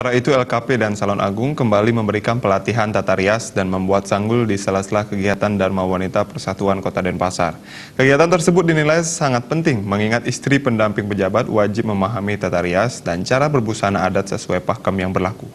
Sementara itu LKP dan Salon Agung kembali memberikan pelatihan tata rias dan membuat sanggul di sela-sela kegiatan Dharma Wanita Persatuan Kota Denpasar. Kegiatan tersebut dinilai sangat penting mengingat istri pendamping pejabat wajib memahami tata rias dan cara berbusana adat sesuai pakem yang berlaku.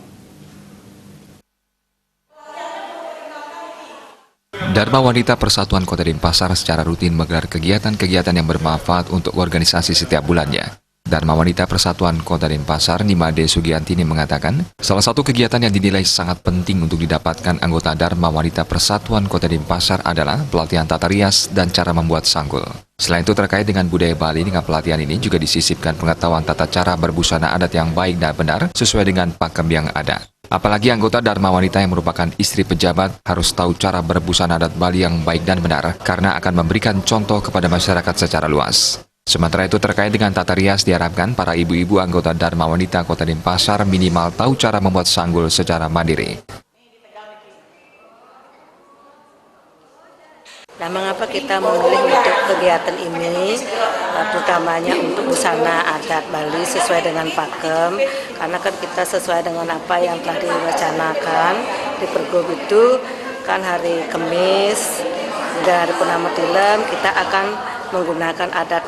Dharma Wanita Persatuan Kota Denpasar secara rutin menggelar kegiatan-kegiatan yang bermanfaat untuk organisasi setiap bulannya. Dharma Wanita Persatuan Kota Denpasar, Nimade Sugiantini mengatakan, salah satu kegiatan yang dinilai sangat penting untuk didapatkan anggota Dharma Wanita Persatuan Kota Denpasar adalah pelatihan tata rias dan cara membuat sanggul. Selain itu terkait dengan budaya Bali, dengan pelatihan ini juga disisipkan pengetahuan tata cara berbusana adat yang baik dan benar sesuai dengan pakem yang ada. Apalagi anggota Dharma Wanita yang merupakan istri pejabat harus tahu cara berbusana adat Bali yang baik dan benar karena akan memberikan contoh kepada masyarakat secara luas. Sementara itu terkait dengan tata rias diharapkan para ibu-ibu anggota Dharma Wanita Kota Denpasar minimal tahu cara membuat sanggul secara mandiri. Nah, mengapa kita memilih untuk kegiatan ini, terutamanya untuk busana adat Bali sesuai dengan pakem, karena kan kita sesuai dengan apa yang telah direncanakan di Pergub itu, kan hari Kamis, dari Purnama Tilem kita akan menggunakan adat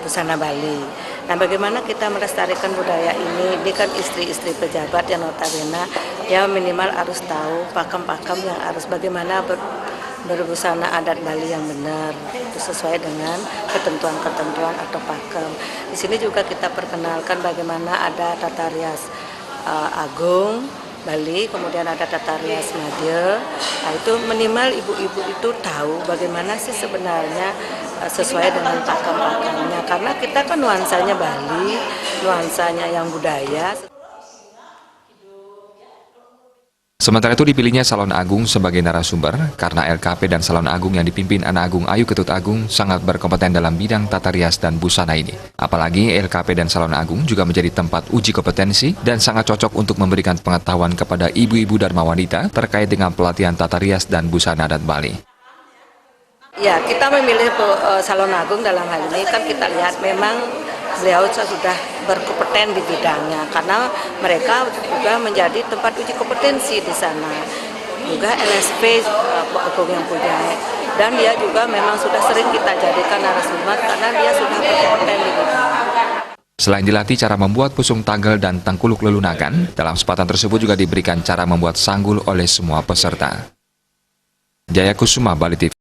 busana Bali. Nah, bagaimana kita melestarikan budaya ini? Ini kan istri-istri pejabat yang notabene ya minimal harus tahu pakem-pakem yang harus bagaimana berbusana adat Bali yang benar, itu sesuai dengan ketentuan-ketentuan atau pakem. Di sini juga kita perkenalkan bagaimana ada tata rias Agung Bali, kemudian ada tata rias Madya. Nah, itu minimal ibu-ibu itu tahu bagaimana sih sebenarnya sesuai dengan pakem-pakemnya, karena kita kan nuansanya Bali, nuansanya yang budaya. Sementara itu dipilihnya Salon Agung sebagai narasumber karena LKP dan Salon Agung yang dipimpin Anak Agung Ayu Ketut Agung sangat berkompeten dalam bidang tata rias dan busana ini. Apalagi LKP dan Salon Agung juga menjadi tempat uji kompetensi dan sangat cocok untuk memberikan pengetahuan kepada ibu-ibu Dharma Wanita terkait dengan pelatihan tata rias dan busana adat Bali. Ya, kita memilih Salon Agung dalam hal ini kan kita lihat memang beliau sudah berkompeten di bidangnya, karena mereka juga menjadi tempat uji kompetensi di sana. Juga LSP Agung yang punya, dan dia juga memang sudah sering kita jadikan narasumber karena dia sudah berkompeten di bidangnya. Selain dilatih cara membuat pusung tanggal dan tengkuluk lelunakan, dalam kesempatan tersebut juga diberikan cara membuat sanggul oleh semua peserta. Jaya Kusuma, Bali TV.